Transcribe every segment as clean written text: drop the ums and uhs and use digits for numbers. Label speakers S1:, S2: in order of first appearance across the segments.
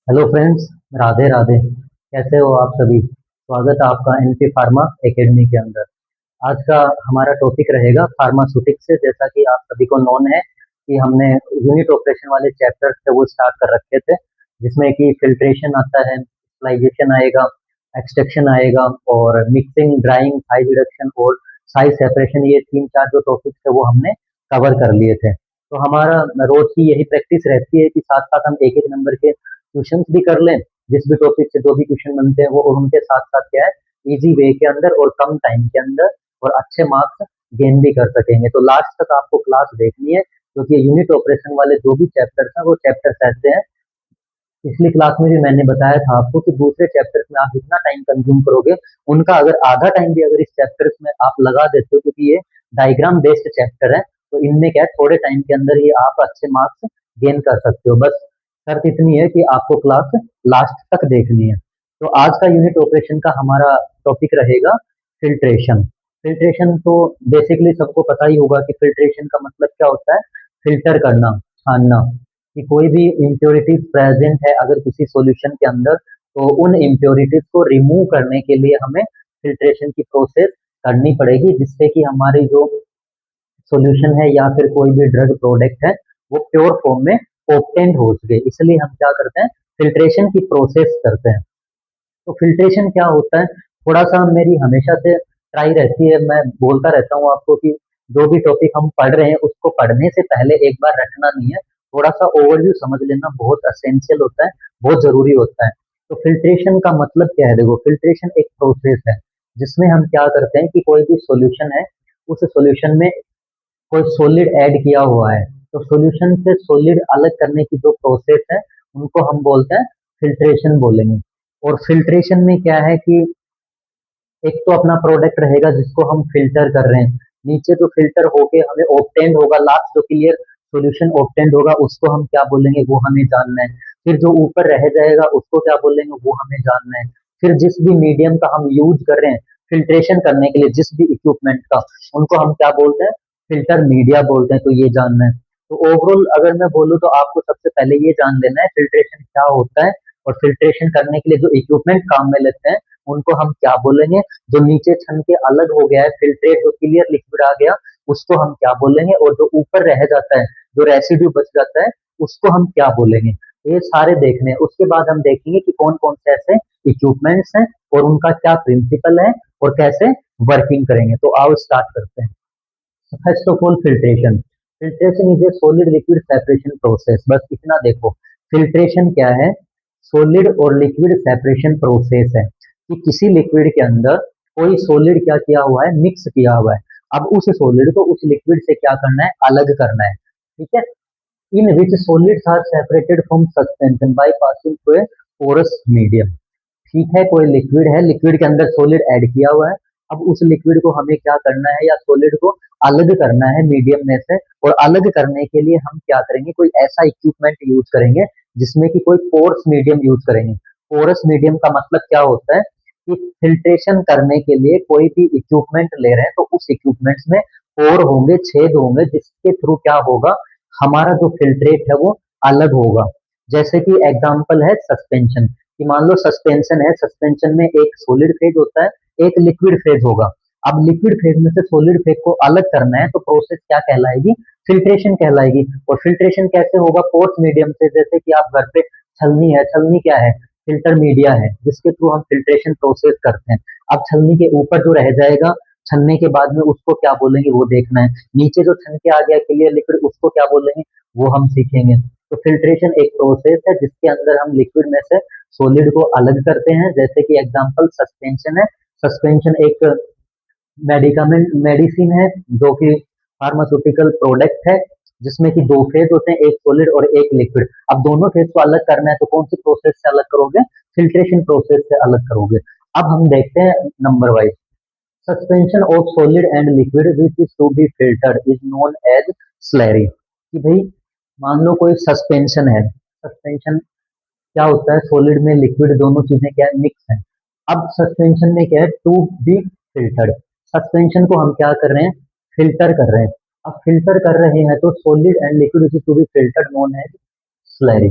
S1: Hello friends. Radhe Radhe. कैसे हो आप सभी? स्वागत है आपका एनपी फार्मा एकेडमी के अंदर। आज का हमारा टॉपिक रहेगा फार्मास्यूटिक्स से। जैसा कि आप सभी को नोन है कि हमने यूनिट ऑपरेशन वाले चैप्टर से वो स्टार्ट कर रखे थे, जिसमें कि फिल्ट्रेशन आता है, स्टरलाइजेशन आएगा, एक्सट्रैक्शन आएगा, और मिक्सिंग, ड्राइंग, साइज रिडक्शन और साइज सेपरेशन। ये तीन चार जो टॉपिक्स थे वो हमने कवर कर लिए थे। तो हमारा रोज की यही प्रैक्टिस रहती है कि साथ साथ हम एक एक नंबर के क्वेश्चंस भी कर लें। जिस भी टॉपिक से जो भी क्वेश्चन बनते हैं वो, और उनके साथ साथ क्या है, इजी वे के अंदर और कम टाइम के अंदर और अच्छे मार्क्स गेन भी कर सकेंगे। तो लास्ट तक आपको क्लास देखनी है, क्योंकि यूनिट ऑपरेशन वाले जो भी चैप्टर्स हैं वो चैप्टर्स ऐसे हैं। पिछली क्लास में भी मैंने बताया था आपको कि दूसरे चैप्टर्स में आप जितना टाइम कंज्यूम करोगे, उनका अगर आधा टाइम भी अगर इस चैप्टर्स में आप लगा देते हो, क्योंकि ये डायग्राम बेस्ड चैप्टर है, तो इनमें क्या है, थोड़े टाइम के अंदर ही आप अच्छे मार्क्स गेन कर सकते हो। बस शर्त इतनी है कि आपको क्लास लास्ट तक देखनी है। तो आज का यूनिट ऑपरेशन का हमारा टॉपिक रहेगा फिल्ट्रेशन। फिल्ट्रेशन तो बेसिकली सबको पता ही होगा कि फिल्ट्रेशन का मतलब क्या होता है। फिल्टर करना, छानना, कि कोई भी इम्प्योरिटीज प्रेजेंट है अगर किसी सॉल्यूशन के अंदर, तो उन इम्प्योरिटीज को रिमूव करने के लिए हमें फिल्ट्रेशन की प्रोसेस करनी पड़ेगी, जिससे कि हमारी जो सॉल्यूशन है या फिर कोई भी ड्रग प्रोडक्ट है वो प्योर फॉर्म में ऑब्टेंड हो सके। इसलिए हम क्या करते हैं, फिल्ट्रेशन की प्रोसेस करते हैं। तो फिल्ट्रेशन क्या होता है, थोड़ा सा मेरी हमेशा से ट्राई रहती है, मैं बोलता रहता हूँ आपको कि जो भी टॉपिक हम पढ़ रहे हैं उसको पढ़ने से पहले एक बार रटना नहीं है, थोड़ा सा ओवरव्यू समझ लेना बहुत असेंशियल होता है, बहुत जरूरी होता है। तो फिल्ट्रेशन का मतलब क्या है? देखो, फिल्ट्रेशन एक प्रोसेस है जिसमें हम क्या करते हैं कि कोई भी सॉल्यूशन है, उस सॉल्यूशन में कोई सॉलिड ऐड किया हुआ है, तो सॉल्यूशन से सॉलिड अलग करने की जो प्रोसेस है उनको हम बोलते हैं फिल्ट्रेशन बोलेंगे। और फिल्ट्रेशन में क्या है कि एक तो अपना प्रोडक्ट रहेगा जिसको हम फिल्टर कर रहे हैं, नीचे जो फिल्टर होके हमें ऑब्टेंड होगा, लास्ट जो क्लियर सॉल्यूशन ऑब्टेंड होगा उसको हम क्या बोलेंगे वो हमें जानना है। फिर जो ऊपर रह जाएगा उसको क्या बोलेंगे वो हमें जानना है। फिर जिस भी मीडियम का हम यूज कर रहे हैं फिल्ट्रेशन करने के लिए, जिस भी इक्विपमेंट का, उनको हम क्या बोलते हैं, फिल्टर मीडिया बोलते हैं। तो ये जानना है। तो ओवरऑल अगर मैं बोलूँ तो आपको सबसे पहले ये जान लेना है फिल्ट्रेशन क्या होता है, और फिल्ट्रेशन करने के लिए जो इक्विपमेंट काम में लेते हैं उनको हम क्या बोलेंगे। जो नीचे छन के अलग हो गया है, फिल्ट्रेट जो क्लियर लिक्विड आ गया, उसको हम क्या बोलेंगे, और जो ऊपर रह जाता है, जो रेसिड्यू बच जाता है, उसको हम क्या बोलेंगे। ये सारे देखने हैं। उसके बाद हम देखेंगे कि कौन कौन से ऐसे इक्विपमेंट्स हैं और उनका क्या प्रिंसिपल है और कैसे वर्किंग करेंगे। तो आओ स्टार्ट करते हैं। First of all, filtration. Filtration is a solid liquid separation process. बस इतना देखो, फिल्ट्रेशन क्या है, सॉलिड और लिक्विड सेपरेशन प्रोसेस है कि किसी लिक्विड के अंदर कोई सॉलिड क्या किया हुआ है, मिक्स किया हुआ है। अब उस सॉलिड को उस लिक्विड से क्या करना है, अलग करना है। ठीक है। In which solids are separated from suspension by passing through a porous medium. ठीक है, कोई लिक्विड है, लिक्विड के अंदर सॉलिड ऐड किया हुआ है। अब उस लिक्विड को हमें क्या करना है, या सॉलिड को अलग करना है मीडियम में से। और अलग करने के लिए हम क्या करेंगे, कोई ऐसा इक्विपमेंट यूज करेंगे जिसमें कि कोई पोरस मीडियम यूज करेंगे। पोरस मीडियम का मतलब क्या होता है कि फिल्ट्रेशन करने के लिए कोई भी इक्विपमेंट ले रहे हैं तो उस इक्विपमेंट्स में पोर होंगे, छेद होंगे, जिसके थ्रू क्या होगा, हमारा जो फिल्ट्रेट है वो अलग होगा। जैसे कि एग्जांपल है सस्पेंशन, कि मान लो सस्पेंशन है, सस्पेंशन में एक सॉलिड फेज होता है, एक लिक्विड फेज होगा। अब लिक्विड फेज में से सॉलिड फेज को अलग करना है तो प्रोसेस क्या कहलाएगी, फिल्ट्रेशन कहलाएगी। और फिल्ट्रेशन कैसे होगा, पोर्स मीडियम से। जैसे कि आप घर पे छलनी है, छलनी क्या है, फिल्टर मीडिया है जिसके थ्रू हम फिल्ट्रेशन प्रोसेस करते हैं। अब छलनी के ऊपर जो रह जाएगा, छलने के बाद में उसको क्या बोलेंगे वो देखना है। नीचे जो छन के आ गया क्लियर लिक्विड, उसको क्या बोलेंगे वो हम सीखेंगे। तो फिल्ट्रेशन एक प्रोसेस है जिसके अंदर हम लिक्विड में से सॉलिड को अलग करते हैं। जैसे कि एग्जांपल सस्पेंशन है। सस्पेंशन एक मेडिकामेंट मेडिसिन है जो कि फार्मास्यूटिकल प्रोडक्ट है, जिसमें कि दो फेज होते हैं, एक सॉलिड और एक लिक्विड। अब दोनों फेज को अलग करना है तो कौन सी प्रोसेस से अलग करोगे, फिल्ट्रेशन प्रोसेस से अलग करोगे। अब हम देखते हैं number wise. Suspension of solid and liquid which is to be filtered is known as slurry. कि भाई मान लो कोई सस्पेंशन है, सस्पेंशन क्या होता है, सॉलिड में लिक्विड दोनों चीजें क्या है, मिक्स है। अब सस्पेंशन में क्या है, टू बी फिल्टर्ड। सस्पेंशन को हम क्या कर रहे हैं, फिल्टर कर रहे हैं। अब फिल्टर कर रहे हैं तो solid and liquid to be filtered known as slurry.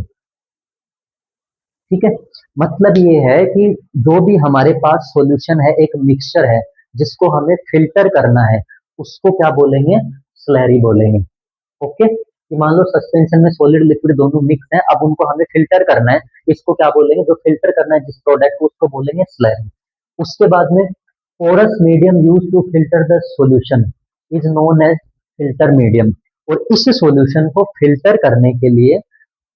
S1: ठीक है। मतलब ये है कि जो भी हमारे पास सॉल्यूशन है, एक मिक्सचर है जिसको हमें फिल्टर करना है, उसको क्या बोलेंगे? स्लैरी बोलेंगे। ओके, कि मान लो सस्पेंशन में सॉलिड लिक्विड दोनों मिक्स हैं, अब उनको हमें फिल्टर करना है, इसको क्या बोलेंगे? जो फिल्टर करना है जिस प्रोडक्ट को, उसको बोलेंगे स्लैरी। उसके बाद में porous medium use to filter the solution is known as filter medium. और इस सॉल्यूशन को फिल्टर करने के लिए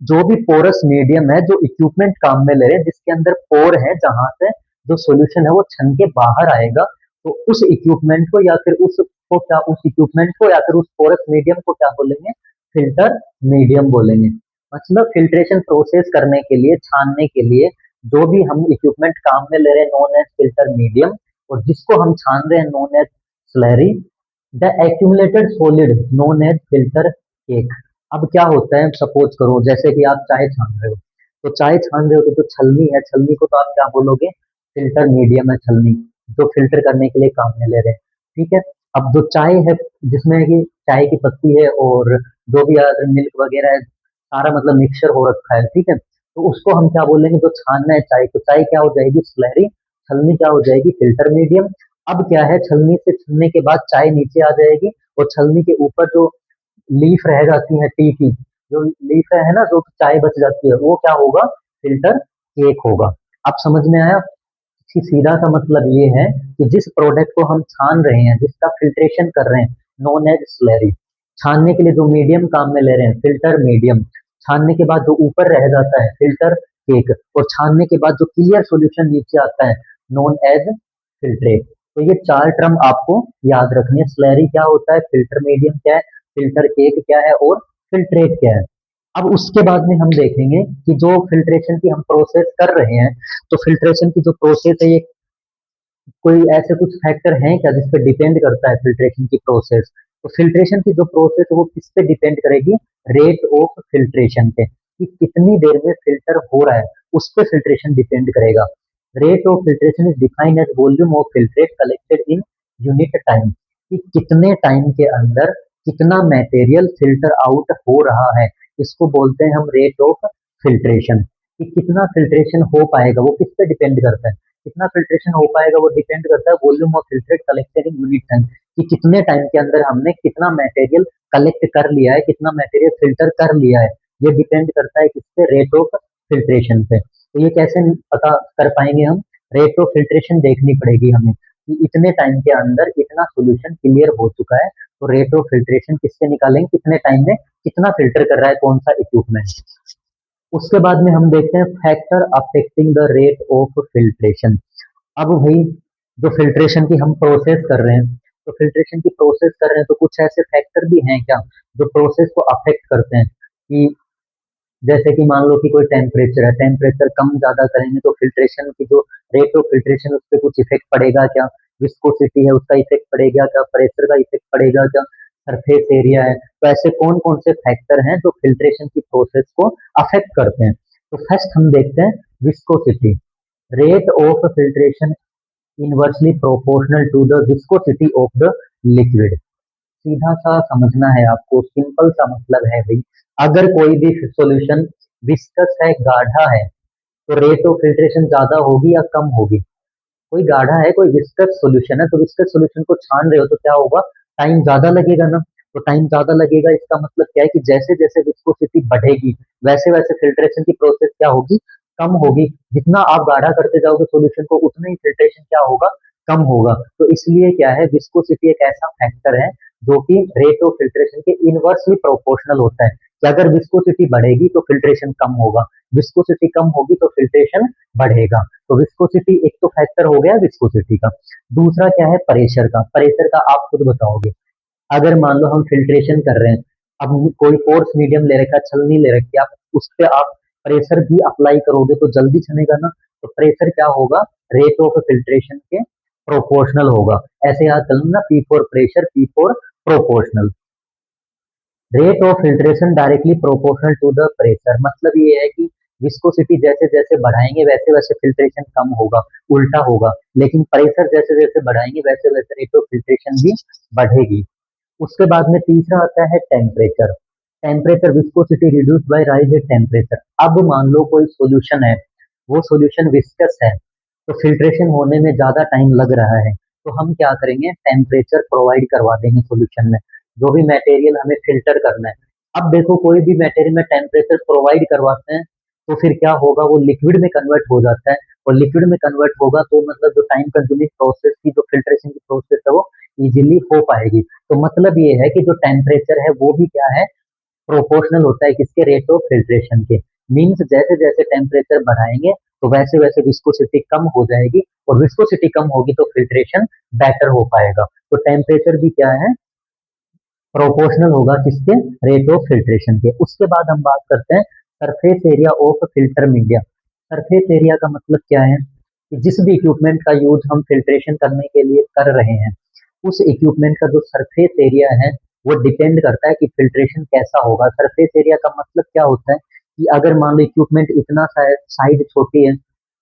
S1: जो भी पोरस मीडियम है, जो इक्विपमेंट काम में ले रहे हैं, जिसके अंदर पोर है, जहां से जो सॉल्यूशन है वो छन के बाहर आएगा, तो उस इक्विपमेंट को या फिर उसको क्या, उस इक्विपमेंट को या फिर उस पोरस मीडियम को क्या बोलेंगे? फिल्टर मीडियम बोलेंगे। मतलब फिल्ट्रेशन प्रोसेस करने के लिए, छानने के लिए जो भी हम इक्विपमेंट काम में ले रहे हैं नोन एज फिल्टर मीडियम, और जिसको हम छान रहे हैं known as slurry. The accumulated solid known as filter cake. अब क्या होता है, सपोज करो जैसे कि आप चाय छान रहे हो, तो चाय छान रहे हो तो जो छलनी है, छलनी को तो आप क्या बोलोगे? फिल्टर मीडियम है छलनी, जो फिल्टर करने के लिए काम में ले रहे हैं। ठीक है। अब जो चाय है, जिसमें कि चाय की पत्ती है और जो भी मिल्क वगैरह है, सारा मतलब मिक्सचर हो रखा है, ठीक है, तो उसको हम क्या बोलेंगे? जो छानना है चाय को, चाय क्या हो जाएगी? स्लैरी। छलनी क्या हो जाएगी? Filter medium. अब क्या है, छलनी से छलने के बाद चाय नीचे आ जाएगी, और छलनी के ऊपर जो लीफ रह जाती है टी की, जो लीफ है ना, जो चाय बच जाती है, वो क्या होगा? फिल्टर केक होगा। अब समझ में आया? कि सीधा सा मतलब ये है कि जिस प्रोडक्ट को हम छान रहे हैं, जिसका फिल्ट्रेशन कर रहे हैं, नोन एज स्लैरी। छानने के लिए जो मीडियम काम में ले रहे हैं, फिल्टर मीडियम। छानने के बाद जो ऊपर रह जाता है, फिल्टर केक। और छानने के बाद जो क्लियर सॉल्यूशन नीचे आता है, नोन एज फिल्ट्रेट। तो ये चार टर्म आपको याद रखनी है। स्लैरी क्या होता है, फिल्टर मीडियम क्या है, फिल्टर केक क्या है, और फिल्ट्रेट क्या है। अब उसके बाद में हम देखेंगे कि जो फिल्ट्रेशन की हम प्रोसेस कर रहे हैं, तो फिल्ट्रेशन की जो प्रोसेस है, ये कोई ऐसे कुछ फैक्टर हैं क्या जिस पे डिपेंड करता है फिल्ट्रेशन की प्रोसेस? तो फिल्ट्रेशन की जो प्रोसेस है वो किस पे डिपेंड करेगी? रेट ऑफ फिल्ट्रेशन पे, कि कितनी देर में फिल्टर हो रहा है, उस पे फिल्ट्रेशन डिपेंड करेगा। Rate of filtration is defined as volume of filtrate collected in unit time, कि कितने टाइम के अंदर कितना मटेरियल फिल्टर आउट हो रहा है, इसको बोलते हैं हम रेट ऑफ फिल्ट्रेशन। कि कितना फिल्ट्रेशन हो पाएगा वो किस पे डिपेंड करता है? कितना फिल्ट्रेशन हो पाएगा वो डिपेंड करता है volume of filtrate collected in unit time, कि कितने टाइम के अंदर हमने कितना मटेरियल कलेक्ट कर लिया है, कितना मटेरियल फिल्टर कर लिया है। ये डिपेंड करता है किससे? रेट ऑफ फिल्ट्रेशन पे। तो ये कैसे पता कर पाएंगे हम? रेट ऑफ फिल्ट्रेशन देखनी पड़ेगी हमें, कि इतने टाइम के अंदर इतना सोल्यूशन क्लियर हो चुका है, तो रेट ऑफ फिल्ट्रेशन किससे निकालेंगे? कितने टाइम में कितना फिल्टर कर रहा है कौन सा इक्विपमेंट। उसके बाद में हम देखते हैं factor affecting the rate of filtration. अब भाई, जो फिल्ट्रेशन की हम प्रोसेस कर रहे हैं, तो फिल्ट्रेशन की प्रोसेस कर रहे हैं, तो कुछ ऐसे फैक्टर भी हैं क्या जो प्रोसेस को अफेक्ट करते हैं? कि जैसे कि मान लो कि कोई टेम्परेचर है, टेम्परेचर कम ज्यादा करेंगे तो फिल्ट्रेशन की जो रेट ऑफ फिल्ट्रेशन, उस पर कुछ इफेक्ट पड़ेगा क्या? विस्कोसिटी है उसका इफेक्ट पड़ेगा क्या? प्रेशर का इफेक्ट पड़ेगा क्या? सरफेस एरिया है। तो ऐसे कौन कौन से फैक्टर हैं जो फिल्ट्रेशन की प्रोसेस को अफेक्ट करते हैं? तो फर्स्ट हम देखते हैं viscosity. Rate of filtration inversely proportional to the viscosity of the liquid. सीधा सा समझना है आपको, सिंपल सा मतलब है भाई, अगर कोई भी सॉल्यूशन विस्कस है, गाढ़ा है, तो रेट ऑफ फिल्ट्रेशन ज्यादा होगी या कम होगी? कोई गाढ़ा है, कोई विस्कस सॉल्यूशन है, तो विस्कस सॉल्यूशन को छान रहे हो तो क्या होगा? टाइम ज्यादा लगेगा ना। तो टाइम ज्यादा लगेगा, इसका मतलब क्या है कि जैसे जैसे विस्कोसिटी बढ़ेगी, वैसे वैसे फिल्ट्रेशन की प्रोसेस क्या होगी? कम होगी। जितना आप गाढ़ा करते जाओगे सॉल्यूशन को, उतना ही फिल्ट्रेशन क्या होगा? कम होगा। तो इसलिए क्या है, विस्कोसिटी एक ऐसा फैक्टर है जो कि रेट ऑफ फिल्ट्रेशन के इनवर्सली प्रोपोर्शनल होता है, कि अगर विस्कोसिटी बढ़ेगी तो फिल्ट्रेशन कम होगा, विस्कोसिटी कम होगी तो फिल्ट्रेशन बढ़ेगा। तो विस्कोसिटी एक तो फैक्टर हो गया विस्कोसिटी का। दूसरा क्या है? प्रेशर का। प्रेशर का आप खुद बताओगे। अगर मान लो हम फिल्ट्रेशन कर रहे हैं, अब कोई फोर्स मीडियम ले रखा है, छलनी ले रखी है, आप उस पे आप प्रेशर भी अप्लाई करोगे तो जल्दी छनेगा ना। तो प्रेशर क्या होगा? रेट ऑफ फिल्ट्रेशन के प्रोपोर्शनल होगा। ऐसे याद कर लो ना, P for pressure, P for proportional. Rate of filtration directly proportional to the pressure. मतलब ये है कि विस्कोसिटी जैसे जैसे बढ़ाएंगे वैसे वैसे फिल्ट्रेशन कम होगा, उल्टा होगा। लेकिन प्रेशर जैसे जैसे बढ़ाएंगे वैसे वैसे रेट ऑफ फिल्ट्रेशन भी बढ़ेगी। उसके बाद में तीसरा आता है temperature. Temperature, viscosity reduce by rise in temperature. अब मान लो कोई सॉल्यूशन है, वो सॉल्यूशन विस्कस है, तो फिल्ट्रेशन होने में ज़्यादा टाइम लग रहा है, तो हम क्या करेंगे, टेम्परेचर प्रोवाइड करवा देंगे सॉल्यूशन में, जो भी मटेरियल हमें फ़िल्टर करना है। अब देखो कोई भी मटेरियल में टेम्परेचर प्रोवाइड करवाते हैं, तो फिर क्या होगा, वो लिक्विड में कन्वर्ट हो जाता है, और लिक्विड में कन्वर्ट होगा तो मतलब जो टाइम कंज्यूमिंग प्रोसेस की जो फिल्ट्रेशन की प्रोसेस है वो ईज़िली हो पाएगी। तो मतलब ये है कि जो टेम्परेचर है वो भी क्या है, प्रोपोर्शनल होता है किसके, रेट ऑफ फिल्ट्रेशन के। मीन्स जैसे जैसे टेम्परेचर बढ़ाएंगे तो वैसे वैसे विस्कोसिटी कम हो जाएगी, और विस्कोसिटी कम होगी तो फिल्ट्रेशन बेटर हो पाएगा। तो टेम्परेचर भी क्या है, प्रोपोर्शनल होगा किसके, रेट ऑफ फिल्ट्रेशन के। उसके बाद हम बात करते हैं surface area of filter media. Surface area का मतलब क्या है, कि जिस भी इक्विपमेंट का यूज हम फिल्ट्रेशन करने के लिए कर रहे हैं, उस इक्विपमेंट का जो सरफेस एरिया है वो डिपेंड करता है कि फिल्ट्रेशन कैसा होगा। सरफेस एरिया का मतलब क्या होता है, कि अगर मान लो इक्विपमेंट इतना साइज छोटी है,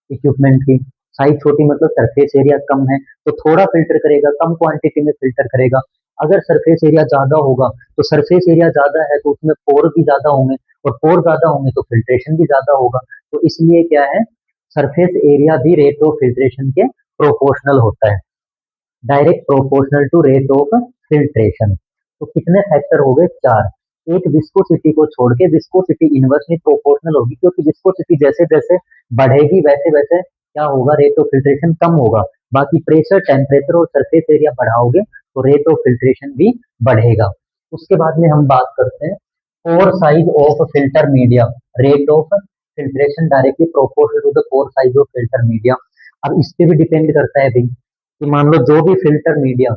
S1: इक्विपमेंट की साइज छोटी मतलब सरफेस एरिया कम है, तो थोड़ा फिल्टर करेगा, कम क्वांटिटी में फिल्टर करेगा। अगर सरफेस एरिया ज्यादा होगा, तो सरफेस एरिया ज्यादा है तो उसमें पोर भी ज्यादा होंगे, और पोर ज्यादा होंगे तो फिल्ट्रेशन भी ज्यादा होगा। तो इसलिए क्या है, सरफेस एरिया भी रेट ऑफ फिल्ट्रेशन के प्रोपोर्शनल होता है, direct proportional to rate of filtration. तो कितने फैक्टर हो गए, चार। एक विस्कोसिटी को छोड़ के, विस्कोसिटी इनवर्सली प्रोपोर्शनल होगी, क्योंकि विस्कोसिटी जैसे जैसे बढ़ेगी वैसे वैसे क्या होगा, रेट ऑफ फिल्ट्रेशन कम होगा। बाकी प्रेशर, टेम्परेचर और सरफेस एरिया बढ़ाओगे तो रेट ऑफ फिल्ट्रेशन भी बढ़ेगा। उसके बाद में हम बात करते हैं pore size of filter media, rate of filtration directly proportional to the pore size of filter media. अब इस पे भी डिपेंड करता है भाई, कि मान लो जो भी फिल्टर मीडिया,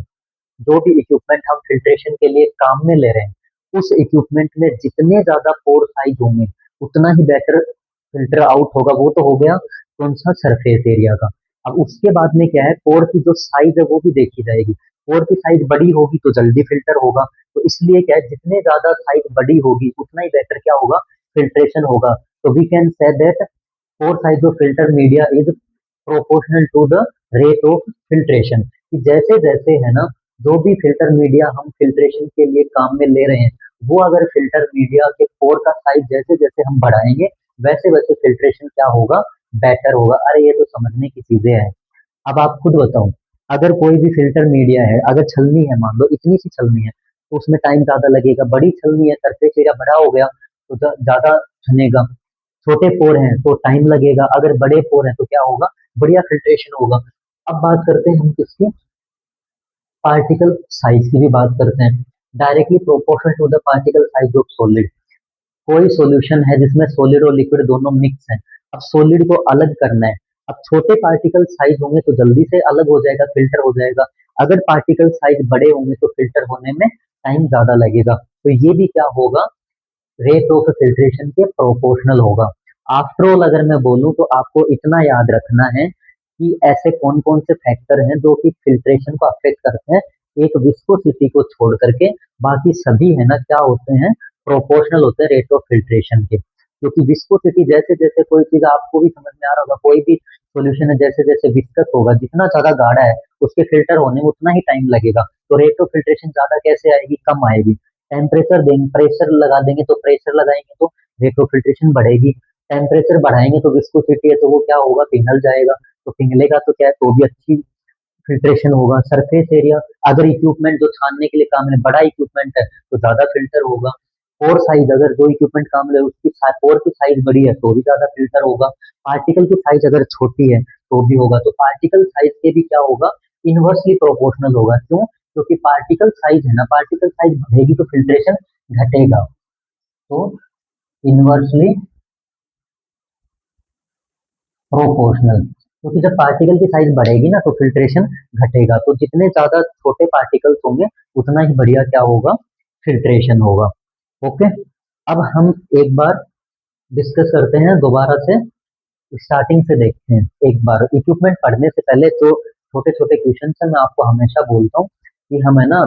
S1: जो भी इक्विपमेंट हम फिल्ट्रेशन के लिए काम में ले रहे हैं, उस इक्विपमेंट में जितने ज्यादा पोर साइज होंगे उतना ही बेटर फिल्टर आउट होगा। वो तो हो गया कौन सा, सरफेस एरिया का। अब उसके बाद में क्या है, पोर की जो साइज है वो भी देखी जाएगी। पोर की साइज बड़ी होगी तो जल्दी फिल्टर होगा, तो इसलिए क्या है, जितने ज्यादा साइज बड़ी होगी उतना ही बेटर क्या होगा, फिल्ट्रेशन होगा। तो we can say that pore size of filter media is proportional to the rate of filtration. कि जैसे जैसे है ना, जो भी फिल्टर मीडिया हम फिल्ट्रेशन के लिए काम में ले रहे हैं, वो अगर फिल्टर मीडिया के पोर का साइज जैसे जैसे हम बढ़ाएंगे वैसे वैसे फिल्ट्रेशन क्या होगा, बेटर होगा। अरे ये तो समझने की चीजें हैं। अब आप खुद बताओ, अगर कोई भी फिल्टर मीडिया है, अगर छलनी है, मान लो इतनी सी छलनी है, तो उसमें टाइम ज्यादा लगेगा। बड़ी छलनी है, सरफेस एरिया बड़ा हो गया तो ज्यादा छनेगा। छोटे पोर हैं तो टाइम लगेगा, अगर बड़े पोर हैं तो क्या होगा, बढ़िया फिल्ट्रेशन होगा। अब बात करते हैं हम किसकी, पार्टिकल साइज की भी बात करते हैं। Directly proportional to the particle size of solid. कोई सॉल्यूशन है जिसमें सॉलिड और लिक्विड दोनों मिक्स हैं, अब सॉलिड को अलग करना है। अब छोटे पार्टिकल साइज होंगे तो जल्दी से अलग हो जाएगा, फिल्टर हो जाएगा। अगर पार्टिकल साइज बड़े होंगे तो फिल्टर होने में टाइम ज्यादा लगेगा। तो ये भी क्या होगा, रेट ऑफ फिल्ट्रेशन के प्रोपोर्शनल होगा। आफ्टर ऑल अगर मैं बोलूं तो आपको इतना याद रखना है कि ऐसे कौन कौन से फैक्टर हैं जो कि फिल्ट्रेशन को अफेक्ट करते हैं, एक विस्कोसिटी को छोड़ करके बाकी सभी है ना क्या होते हैं, प्रोपोर्शनल होते हैं रेट ऑफ फिल्ट्रेशन के। क्योंकि विस्कोसिटी जैसे जैसे, कोई चीज आपको भी समझ में आ रहा होगा, कोई भी सॉल्यूशन है जैसे जैसे विस्कस होगा, जितना ज्यादा गाढ़ा है उसके फिल्टर होने में उतना ही टाइम लगेगा। तो रेट ऑफ फिल्ट्रेशन ज्यादा कैसे आएगी, कम आएगी। टेम्परेचर देंगे, प्रेशर लगा देंगे, तो प्रेशर लगाएंगे तो रेट ऑफ फिल्ट्रेशन बढ़ेगी। टेम्परेचर बढ़ाएंगे तो विस्कोसिटी है तो वो क्या होगा, पिघल जाएगा। तो पिघलेगा तो क्या है, तो भी अच्छी फिल्ट्रेशन होगा। सरफेस एरिया, अगर इक्विपमेंट जो छानने के लिए काम में बड़ा इक्विपमेंट है तो ज्यादा फिल्टर होगा। पोर साइज, अगर जो इक्विपमेंट काम ले उसकी पोर की साइज बड़ी है तो भी ज्यादा फिल्टर होगा। पार्टिकल की साइज अगर छोटी है तो भी होगा। तो पार्टिकल साइज के भी क्या होगा, इनवर्सली प्रोपोर्शनल होगा। क्यों, क्योंकि पार्टिकल साइज है ना, पार्टिकल साइज बढ़ेगी तो फिल्ट्रेशन घटेगा। तो इनवर्सली प्रोपोर्शनल, क्योंकि जब पार्टिकल की साइज बढ़ेगी ना तो फिल्ट्रेशन घटेगा। तो जितने ज्यादा छोटे पार्टिकल्स होंगे उतना ही बढ़िया क्या होगा, फिल्ट्रेशन होगा। ओके, अब हम एक बार डिस्कस करते हैं दोबारा से, स्टार्टिंग से देखते हैं एक बार। इक्विपमेंट पढ़ने से पहले जो छोटे छोटे क्वेश्चन है, मैं आपको हमेशा बोलता हूँ कि हम है ना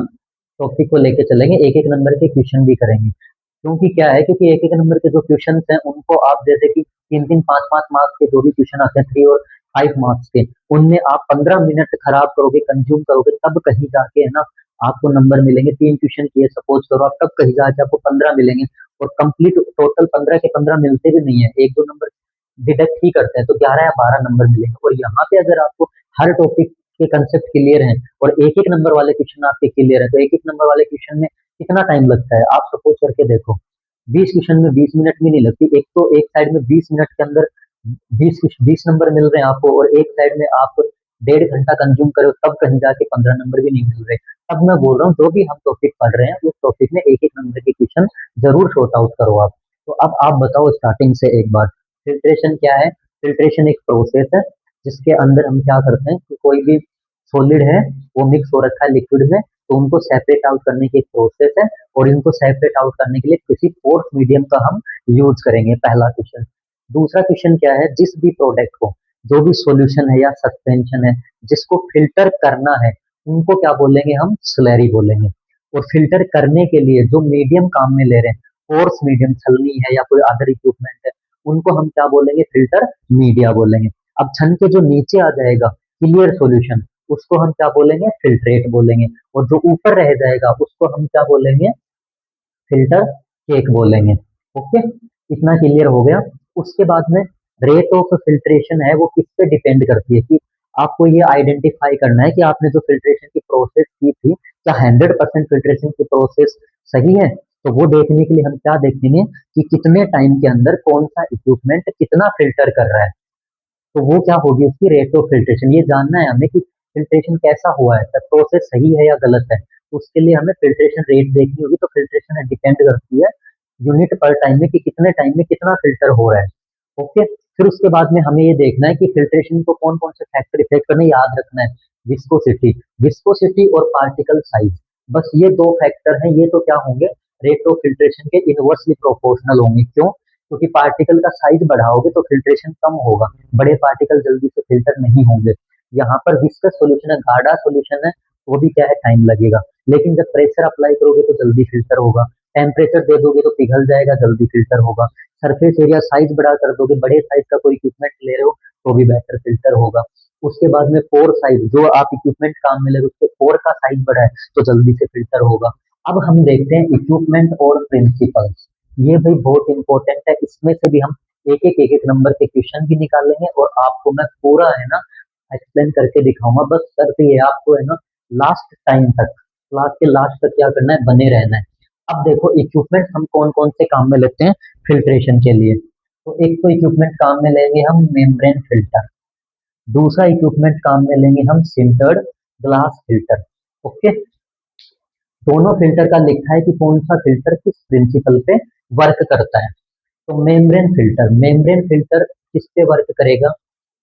S1: टॉपिक को लेके चलेंगे, एक एक नंबर के क्वेश्चन भी करेंगे। क्योंकि क्या है, क्योंकि एक एक नंबर के जो क्वेश्चन हैं उनको आप जैसे कि तीन तीन पांच पांच मार्क्स के जो भी क्वेश्चन आते हैं, 3 और 5 मार्क्स के, उनमें आप 15 मिनट खराब करोगे, कंज्यूम करोगे, तब कहीं जाके है ना आपको नंबर मिलेंगे। 3 क्वेश्चन किए सपोज करो आप, तब कहीं जाके आपको 15 मिलेंगे। और कंप्लीट टोटल 15 के 15 मिलते भी नहीं है, एक दो नंबर डिडक्ट ही करते हैं तो 11 या 12 नंबर मिलेंगे। और यहाँ पे अगर आपको हर टॉपिक के कंसेप्ट क्लियर हैं और एक एक नंबर वाले क्वेश्चन आपके क्लियर है तो एक एक नंबर वाले क्वेश्चन में कितना टाइम लगता है आप सपोज करके देखो। 20 क्वेश्चन में 20 मिनट भी नहीं लगती। एक तो एक साइड में 20 मिनट के अंदर 20 नंबर मिल रहे हैं आपको और एक साइड में आप 1.5 घंटा कंज्यूम करो तब कहीं जाके 15 नंबर भी नहीं मिल रहे। अब मैं बोल रहा हूँ जो भी हम टॉपिक पढ़ रहे हैं उस टॉपिक में एक एक नंबर के क्वेश्चन जरूर शॉर्ट आउट करो आप। तो अब आप बताओ स्टार्टिंग से एक बार फिल्ट्रेशन क्या है। फिल्ट्रेशन एक प्रोसेस है जिसके अंदर हम क्या करते हैं कि कोई भी सॉलिड है वो मिक्स हो रखा है लिक्विड में तो उनको सेपरेट आउट करने की एक प्रोसेस है और इनको सेपरेट आउट करने के लिए किसी फोर्स मीडियम का हम यूज करेंगे पहला क्वेश्चन। दूसरा क्वेश्चन क्या है जिस भी प्रोडक्ट को जो भी सॉल्यूशन है या सस्पेंशन है जिसको फिल्टर करना है उनको क्या बोलेंगे हम स्लरी बोलेंगे। और फिल्टर करने के लिए जो मीडियम काम में ले रहे हैं फोर्स मीडियम छलनी है या कोई अदर इक्विपमेंट है उनको हम क्या बोलेंगे फिल्टर मीडिया बोलेंगे। अब छन के जो नीचे आ जाएगा क्लियर सॉल्यूशन उसको हम क्या बोलेंगे फिल्ट्रेट बोलेंगे। और जो ऊपर रह जाएगा उसको हम क्या बोलेंगे फिल्टर केक बोलेंगे। ओके इतना क्लियर हो गया। उसके बाद में रेट ऑफ फिल्ट्रेशन है वो किस पे डिपेंड करती है कि आपको ये आइडेंटिफाई करना है कि आपने जो फिल्ट्रेशन की प्रोसेस की थी क्या 100% फिल्ट्रेशन की प्रोसेस सही है। तो वो देखने के लिए हम क्या देखेंगे कि कितने टाइम के अंदर कौन सा इक्विपमेंट कितना फिल्टर कर रहा है। तो वो क्या होगी उसकी रेट ऑफ फिल्ट्रेशन। ये जानना है हमें कि फिल्ट्रेशन कैसा हुआ है प्रोसेस सही है या गलत है। तो उसके लिए हमें फिल्ट्रेशन रेट देखनी होगी। तो फिल्ट्रेशन डिपेंड करती है यूनिट पर टाइम में कि कितने टाइम में कितना फिल्टर हो रहा है। ओके फिर उसके बाद में हमें ये देखना है कि फिल्ट्रेशन को कौन कौन से फैक्टर इफेक्ट करने याद रखना है। विस्कोसिटी विस्कोसिटी और पार्टिकल साइज बस ये दो फैक्टर हैं। ये तो क्या होंगे रेट ऑफ फिल्ट्रेशन के इनवर्सली प्रोपोर्शनल होंगे। क्यों क्योंकि पार्टिकल का साइज बढ़ाओगे तो फिल्ट्रेशन कम होगा बड़े पार्टिकल जल्दी से फिल्टर नहीं होंगे। यहाँ पर विस्कस सॉल्यूशन है गाढ़ा सॉल्यूशन है वो भी क्या है टाइम लगेगा। लेकिन जब प्रेशर अप्लाई करोगे तो जल्दी फिल्टर होगा। टेम्परेचर दे दोगे तो पिघल जाएगा जल्दी फिल्टर होगा। सरफेस एरिया साइज बड़ा कर दोगे बड़े साइज का कोई इक्विपमेंट ले रहे हो तो भी बेटर फिल्टर होगा। उसके बाद में पोर साइज जो आप इक्विपमेंट काम में ले रहे हो उसके पोर का साइज बड़ा है तो जल्दी से फिल्टर होगा। अब हम देखते हैं इक्विपमेंट और प्रिंसिपल्स। ये भाई बहुत इंपॉर्टेंट है इसमें से भी हम एक एक नंबर के क्वेश्चन भी निकालेंगे और आपको मैं पूरा है ना एक्सप्लेन करके दिखाऊंगा। बस शर्त ये है आपको है ना लास्ट टाइम तक क्लास के लास्ट तक क्या करना है बने रहना है। अब देखो इक्विपमेंट हम कौन कौन से काम में लेते हैं फिल्ट्रेशन के लिए। तो एक तो इक्विपमेंट काम में लेंगे हम मेम्ब्रेन फिल्टर। दूसरा इक्विपमेंट काम में लेंगे हम सिंटर्ड ग्लास फिल्टर। ओके दोनों फिल्टर का लिखा है कि कौन सा फिल्टर किस प्रिंसिपल पे वर्क करता है। तो मेम्ब्रेन फिल्टर किस पे वर्क करेगा।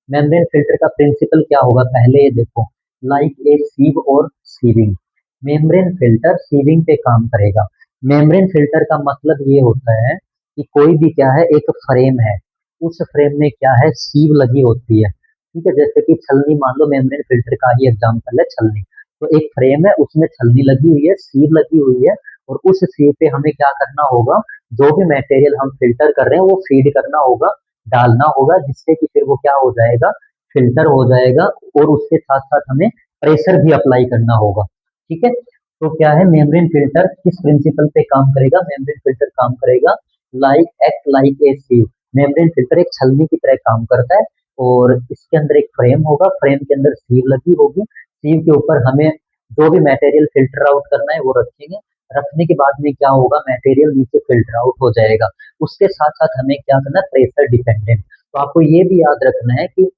S1: मेम्ब्रेन फिल्टर का प्रिंसिपल क्या होगा पहले ये देखो लाइक ए सीव और सीविंग। मेम्ब्रेन फिल्टर सीविंग पे काम करेगा। मेम्ब्रेन फिल्टर का मतलब ये होता है कि कोई भी क्या है एक फ्रेम है उस फ्रेम में क्या है सीव लगी होती है। ठीक है जैसे कि छलनी मान लो मेम्ब्रेन फिल्टर का ही एग्जांपल है छलनी। तो एक फ्रेम है उसमें छलनी लगी हुई है सीव लगी हुई है और उस सीव पे हमें क्या करना होगा जो भी मटेरियल हम फिल्टर कर रहे हैं वो फीड करना होगा डालना होगा जिससे कि फिर वो क्या हो जाएगा फिल्टर हो जाएगा। और उसके साथ साथ हमें प्रेशर भी अप्लाई करना होगा। ठीक है तो क्या है मेम्ब्रेन फिल्टर किस प्रिंसिपल पे काम करेगा। मेम्ब्रेन फिल्टर काम करेगा like act like a sieve. Membrane filter एक छलनी की तरह काम करता है और इसके अंदर एक फ्रेम होगा फ्रेम के अंदर सीव लगी होगी। सीव के ऊपर हमें जो भी मटेरियल फिल्टर आउट करना है वो रखेंगे। रखने के बाद में क्या होगा मटेरियल नीचे फिल्टर आउट हो जाएगा। उसके साथ साथ हमें क्या करना है प्रेशर डिपेंडेंट। तो आपको ये भी याद रखना है कि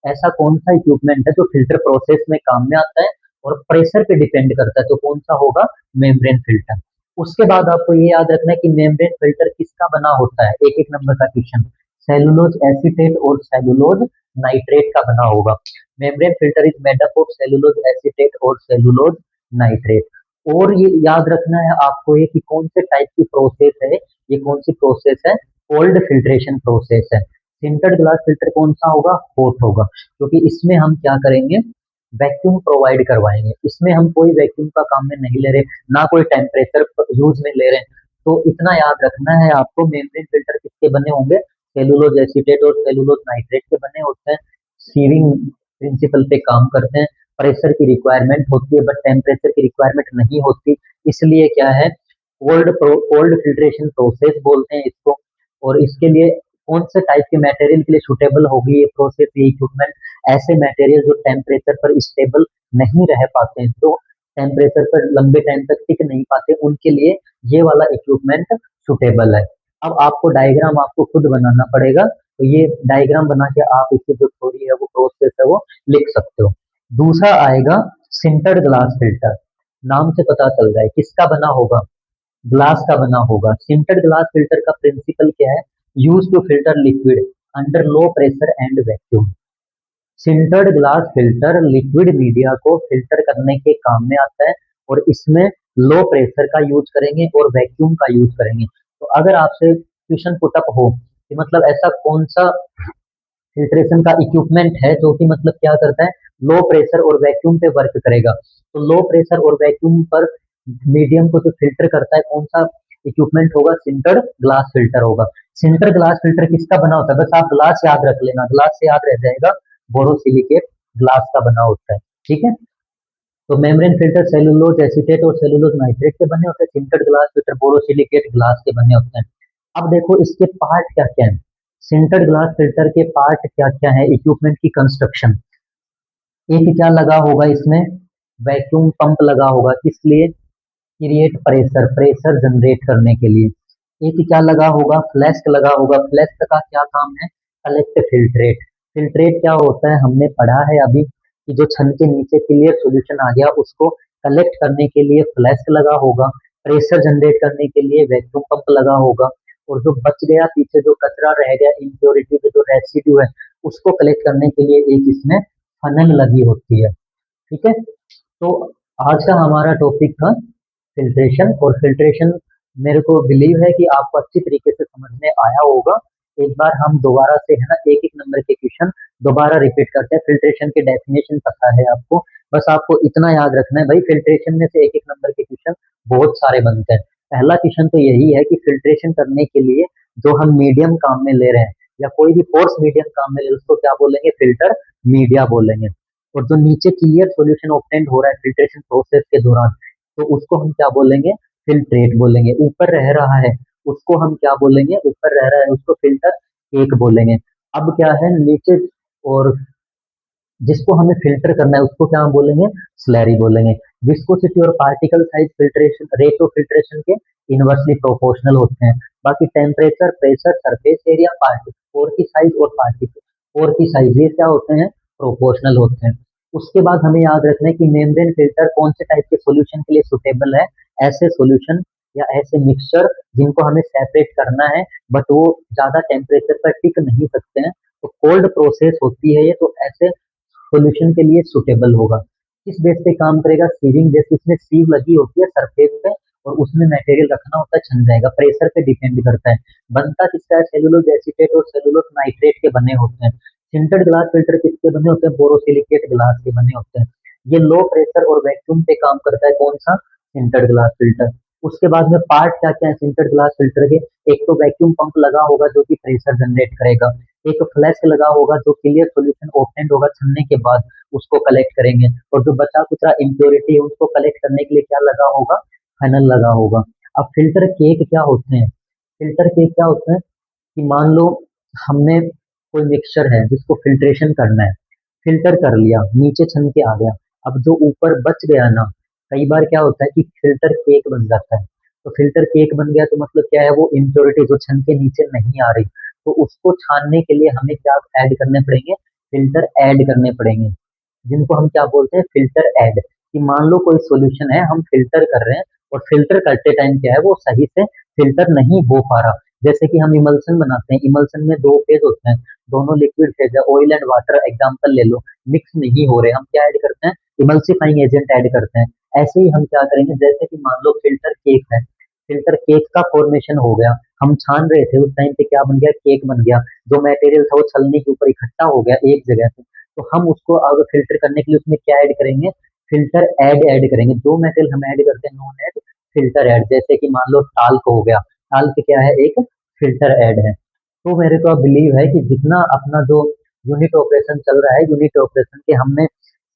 S1: ऐसा कौन सा इक्विपमेंट है जो फिल्टर प्रोसेस में काम में आता है और प्रेशर पे डिपेंड करता है तो कौन सा होगा मेम्ब्रेन फिल्टर। उसके बाद आपको ये याद रखना है कि मेम्ब्रेन फिल्टर किसका बना होता है एक एक नंबर का क्वेश्चन सेलुलोज एसीटेट और सेलुलोज नाइट्रेट का बना होगा। Membrane filter is made up of cellulose acetate और सेलुलोज नाइट्रेट। और ये याद रखना है आपको ये कि कौन से टाइप की प्रोसेस है ये कौन सी प्रोसेस है कोल्ड फिल्ट्रेशन प्रोसेस है। सिंटर्ड ग्लास फिल्टर कौन सा होगा हॉट होगा क्योंकि इसमें हम क्या करेंगे वैक्यूम प्रोवाइड करवाएंगे। इसमें हम कोई वैक्यूम का काम में नहीं ले रहे ना कोई टेम्परेचर यूज में ले रहे हैं। तो इतना याद रखना है आपको मेम्ब्रेन फिल्टर किसके बने होंगे सेलुलोज एसीटेट और सेलुलोज नाइट्रेट के बने होते हैं। सीविंग प्रिंसिपल पे काम करते हैं। प्रेशर की रिक्वायरमेंट होती है बट टेम्परेचर की रिक्वायरमेंट नहीं होती इसलिए क्या है कोल्ड फिल्ट्रेशन प्रोसेस बोलते हैं इसको। और इसके लिए कौन से टाइप के मटेरियल के लिए सुटेबल होगी ये प्रोसेस, ये इक्विपमेंट। ऐसे मटेरियल जो टेम्परेचर पर स्टेबल नहीं रह पाते हैं, जो टेम्परेचर पर लंबे टाइम तक टिक नहीं पाते, उनके लिए ये वाला इक्विपमेंट सुटेबल है। अब आपको डायग्राम आपको खुद बनाना पड़ेगा, तो ये डायग्राम बना के आप इसकी जो थ्योरी है, वो प्रोसेस है, वो लिख सकते हो। दूसरा आएगा सिंटर्ड ग्लास फिल्टर। नाम से पता चल रहा है किसका बना होगा, ग्लास का बना होगा। सिंटर्ड ग्लास फिल्टर का प्रिंसिपल क्या है, use to filter liquid under low pressure and vacuum. Sintered glass filter liquid media को फिल्टर करने के काम में आता है, और इसमें लो प्रेशर का यूज करेंगे और वैक्यूम का यूज करेंगे। तो अगर आपसे क्वेश्चन पुटअप हो कि मतलब ऐसा कौन सा फिल्ट्रेशन का इक्विपमेंट है जो कि मतलब क्या करता है, लो प्रेशर और वैक्यूम पे वर्क करेगा, तो लो प्रेशर और वैक्यूम पर मीडियम को जो फिल्टर करता है, कौन सा इक्विपमेंट होगा, सिंटर्ड ग्लास फिल्टर होगा। सिंटर ग्लास फिल्टर किसका बना होता है, बस आप ग्लास याद रख लेना, ग्लास से याद रह जाएगा, बोरोसिलिकेट ग्लास का बना होता है। ठीक है, तो मेम्ब्रेन फिल्टर सेलुलोज एसीटेट और सेलुलोज नाइट्रेट के बने होते हैं, sintered glass filter borosilicate glass के बने होते हैं। अब देखो इसके पार्ट क्या क्या है, सिंटर्ड ग्लास फिल्टर के पार्ट क्या क्या है, इक्विपमेंट की कंस्ट्रक्शन। एक क्या लगा होगा इसमें, वैक्यूम पंप लगा होगा, किस लिए, क्रिएट प्रेशर, प्रेशर जनरेट करने के लिए। एक क्या लगा होगा, फ्लैस्क लगा होगा, फ्लैस्क का क्या काम है, कलेक्ट फिल्ट्रेट। फिल्ट्रेट क्या होता है, हमने पढ़ा है अभी कि जो छन के नीचे क्लियर सॉल्यूशन आ गया उसको कलेक्ट करने के लिए फ्लैस्क लगा होगा, प्रेशर जनरेट करने के लिए वैक्यूम पंप लगा होगा, और जो बच गया पीछे, जो कचरा रह गया, इम्प्योरिटी के जो रेसिड्यू है, उसको कलेक्ट करने के लिए एक इसमें फनल लगी होती है। ठीक है, तो आज का हमारा टॉपिक था फिल्ट्रेशन, और फिल्ट्रेशन मेरे को बिलीव है कि आपको अच्छी तरीके से समझ में आया होगा। एक बार हम दोबारा से है ना, एक एक नंबर के क्वेश्चन दोबारा रिपीट करते हैं। फिल्ट्रेशन के डेफिनेशन पता है आपको, बस आपको इतना याद रखना है भाई, फिल्ट्रेशन में से एक एक नंबर के क्वेश्चन बहुत सारे बनते हैं। पहला क्वेश्चन तो यही है कि फिल्ट्रेशन करने के लिए जो हम मीडियम काम में ले रहे हैं, या कोई भी फोर्स मीडियम काम में ले रहे हैं, उसको क्या बोलेंगे, फिल्टर मीडिया बोलेंगे। और जो नीचे क्लियर सॉल्यूशन ऑब्टेंड हो रहा है फिल्ट्रेशन प्रोसेस के दौरान, तो उसको हम क्या बोलेंगे, फिल्ट्रेट बोलेंगे। ऊपर रह रहा है उसको हम क्या बोलेंगे, ऊपर रह रहा है उसको फिल्टर केक बोलेंगे। अब क्या है नीचे, और जिसको हमें फिल्टर करना है उसको क्या हम बोलेंगे, स्लैरी बोलेंगे। विस्कोसिटी और particle size filtration rate of filtration के इनवर्सली प्रोपोर्शनल होते हैं। बाकी टेम्परेचर, प्रेशर, सरफेस एरिया, पोर की साइज और पार्टिकल पोर की साइज, ये क्या होते हैं, प्रोपोर्शनल होते हैं। उसके बाद हमें याद रखना है कि मेम्ब्रेन फिल्टर कौन से टाइप के सॉल्यूशन के लिए सुटेबल है, ऐसे सॉल्यूशन या ऐसे मिक्सचर जिनको हमें सेपरेट करना है, बट वो ज्यादा टेम्परेचर पर टिक नहीं सकते हैं, तो कोल्ड प्रोसेस होती है ये, तो ऐसे सॉल्यूशन के लिए सुटेबल होगा। किस बेस पे काम करेगा, सीविंग बेस, इसमें सीव लगी होती है सरफेस पे, और उसमें मटेरियल रखना होता है, छन जाएगा, प्रेशर पे डिपेंड करता है। बनता किसका है, सेलुलोज एसीटेट और सेलुलोज नाइट्रेट के बने होते हैं। सिंटर्ड ग्लास फिल्टर किसके बने होते हैं, बोरोसिलिकेट ग्लास के बने होते हैं। ये लो प्रेशर और वैक्यूम पे काम करता है, कौन सा, सिंटर्ड ग्लास फिल्टर। उसके बाद में पार्ट क्या क्या है सिंटर्ड ग्लास फिल्टर के, एक तो वैक्यूम पंप लगा होगा जो कि प्रेशर जनरेट करेगा, एक फ्लैस्क लगा होगा जो क्लियर सॉल्यूशन ओपन होगा छनने के बाद उसको कलेक्ट करेंगे, और जो बचा कुचरा इम्प्योरिटी है उसको कलेक्ट करने के लिए क्या लगा होगा, फनल लगा होगा। अब फिल्टर केक क्या होते हैं, फिल्टर केक क्या होते हैं कि मान लो हमने कोई मिक्सचर है जिसको फिल्ट्रेशन करना है, फिल्टर कर लिया, नीचे छन के आ गया, अब जो ऊपर बच गया ना, कई बार क्या होता है कि फिल्टर केक बन जाता है। तो फिल्टर केक बन गया तो मतलब क्या है, वो इम्प्योरिटी जो छन के नीचे नहीं आ रही, तो उसको छानने के लिए हमें क्या ऐड करने पड़ेंगे, फिल्टर ऐड करने पड़ेंगे, जिनको हम क्या बोलते हैं, फिल्टर ऐड। कि मान लो कोई सॉल्यूशन है, हम फिल्टर कर रहे हैं, और फिल्टर करते टाइम क्या है, वो सही से फिल्टर नहीं हो पा रहा। जैसे कि हम इमल्सन बनाते हैं, इमल्सन में दो फेज होते हैं, दोनों लिक्विड फेज है, ऑयल एंड वाटर एग्जांपल ले लो, मिक्स नहीं हो रहे, हम क्या ऐड करते हैं, इमल्सिफाइंग एजेंट ऐड करते हैं। ऐसे ही हम क्या करेंगे, जैसे कि मान लो फिल्टर केक है, फिल्टर केक का फॉर्मेशन हो गया, हम छान रहे थे उस टाइम पे क्या बन गया, केक बन गया, जो मटेरियल था वो छलनी के ऊपर इकट्ठा हो गया एक जगह पे, तो हम उसको अब फिल्टर करने के लिए उसमें क्या ऐड करेंगे, फिल्टर ऐड करेंगे। जो मटेरियल हम ऐड करते हैं नोन एज फिल्टर ऐड, जैसे कि मान लो टाल्क हो गया, टाल्क क्या है, एक फिल्टर ऐड है। तो मेरे को बिलीव है कि जितना अपना जो यूनिट ऑपरेशन चल रहा है, यूनिट ऑपरेशन के हमने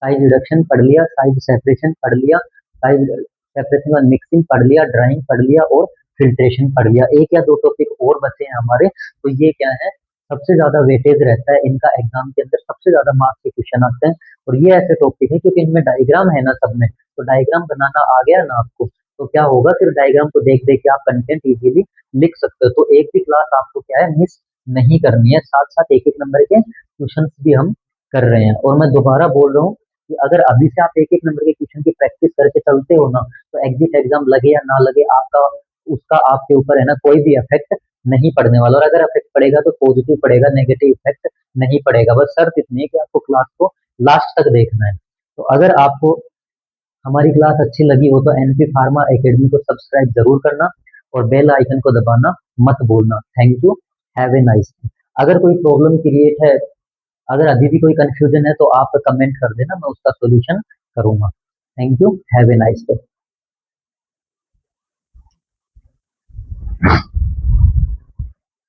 S1: साइज रिडक्शन पढ़ लिया, साइज सेपरेशन पढ़ लिया, साइज सेपरेशन और मिक्सिंग पढ़ लिया, ड्राइंग पढ़ लिया, और फिल्ट्रेशन पढ़ लिया। एक या दो टॉपिक और बचे हैं हमारे, तो ये क्या है, सबसे ज़्यादा वेटेज रहता है इनका एग्ज़ाम के अंदर, सबसे ज़्यादा मार्क्स के क्वेश्चन आते हैं। और ये ऐसे टॉपिक है क्योंकि इनमें डायग्राम है ना सब में, तो डायग्राम बनाना आ गया ना आपको, तो क्या होगा फिर डायग्राम को देख-देख के आप कंटेंट इज़िली लिख सकते हो। तो एक भी क्लास आपको क्या है मिस नहीं करनी है, साथ-साथ एक-एक नंबर के क्वेश्चन्स भी हम कर रहे हैं। और मैं दोबारा बोल रहा हूँ कि अगर अभी से आप एक-एक नंबर के क्वेश्चन की प्रैक्टिस करके चलते हो ना, तो एग्ज़िट एग्ज़ाम लगे या ना लगे आपका उसका आपके ऊपर है ना कोई भी इफ़ेक्ट नहीं पड़ने वाला। और अगर इफ़ेक्ट पड़ेगा तो पॉजिटिव पड़ेगा, नेगेटिव इफ़ेक्ट नहीं पड़ेगा। बस शर्त इतनी है कि आपको क्लास को लास्ट तक देखना है। तो अगर आपको हमारी क्लास अच्छी लगी हो तो एनपी फार्मा एकेडमी को सब्सक्राइब ज़रूर करना और बेल आइकन को दबाना मत भूलना। Thank you, have a nice day. अगर कोई प्रॉब्लम क्रिएट है, अगर अभी भी कोई कन्फ्यूजन है तो आप कमेंट कर देना, मैं उसका सॉल्यूशन करूँगा। Thank you, have a nice day.